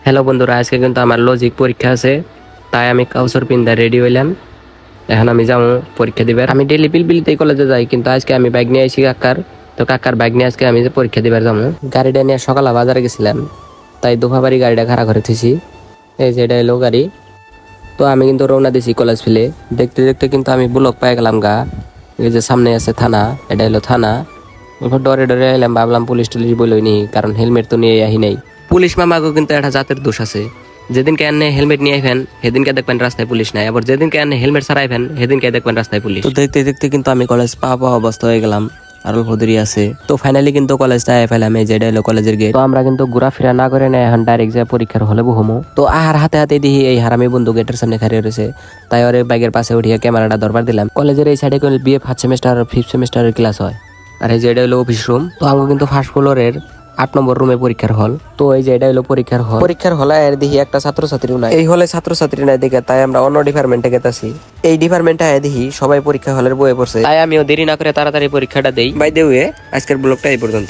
Hello বন্ধুরা, আজকে কিন্তু আমার লজিক পরীক্ষা আছে, তাই আমি কাউসর পিন্দা রেডি হইলাম। এখন আমি যাবো পরীক্ষা দিবার। আমি ডেলি পিলপিলিতেই কলেজে যাই, কিন্তু আজকে আমি বাইক নিয়ে আইছি কাকার। তো কাকার বাইক নিয়ে আজকে আমি যে পরীক্ষা দিবার যাবো। গাড়িটা নিয়ে সকালে বাজারে গেছিলাম, তাই দুফাবাড়ি গাড়িটা খাড়া করে থুইছি। এই যে এটা এলো গাড়ি। তো আমি কিন্তু রওনা দিছি কলেজ ফিলে। দেখতে দেখতে কিন্তু আমি ব্লক পাই গেলাম গা। এই যে সামনে আছে থানা, এটা হলো থানা। এরপর ডরে ডরে এলাম, ভাবলাম পুলিশ টুলিশ বলই নি, কারণ হেলমেট তো নিয়ে আহি নাই। পুলিশ মামাকেও কিন্তু একটা জাতের দোষ আছে। যেদিনকে আনে হেলমেট নিয়ে আইবেন সেদিনকে দেখবেন রাস্তায় পুলিশ নাই, আবার যেদিনকে আনে হেলমেট ছাড়াইবেন সেদিনকে দেখবেন রাস্তায় পুলিশ। তো দেখতে দেখতে কিন্তু আমি কলেজ পাওয়া অবস্থা হয়ে গেলাম, আর অল্প দেরি আছে। তো ফাইনালি কিন্তু কলেজটা আয় ফেলাম। এই যেটা হলো কলেজের গেট। তো আমরা কিন্তু ঘোরাফেরা না করে না, এখন ডাইরেক্ট যায় পরীক্ষার হলে বহমু। তো আহার হাতে হাতে দিহি এই হারামি বন্ধু গেটের সামনে খাড়িয়ে রয়েছে, তাই ওর বাইকের পাশে উঠিয়ে ক্যামেরাটা দরবার দিলাম। কলেজের এই সাইডে বিএ ফার্স্ট সেমিস্টার আর ফিফথ সেমিস্টারের ক্লাস হয়। আর এই যে এটা হলো অফিস রুম। তো আমরা কিন্তু ফার্স্ট ফ্লোরের 8 নম্বর রুমে পরীক্ষার হল। তো এই যে এটা হলো পরীক্ষার হল। পরীক্ষার হলে আর দেখি একটা ছাত্রছাত্রীও নাই। এই হলে ছাত্রছাত্রী নাই দেখে তাই আমরা অন্য ডিপার্টমেন্টে গেতাছি। এই ডিপার্টমেন্টে দেখি সবাই পরীক্ষা হলের বইয়ে পড়ছে, তাই আমিও দেরি না করে তাড়াতাড়ি পরীক্ষাটা দেই। বাই দ্য ওয়ে, আজকের ব্লগটা এই পর্যন্ত।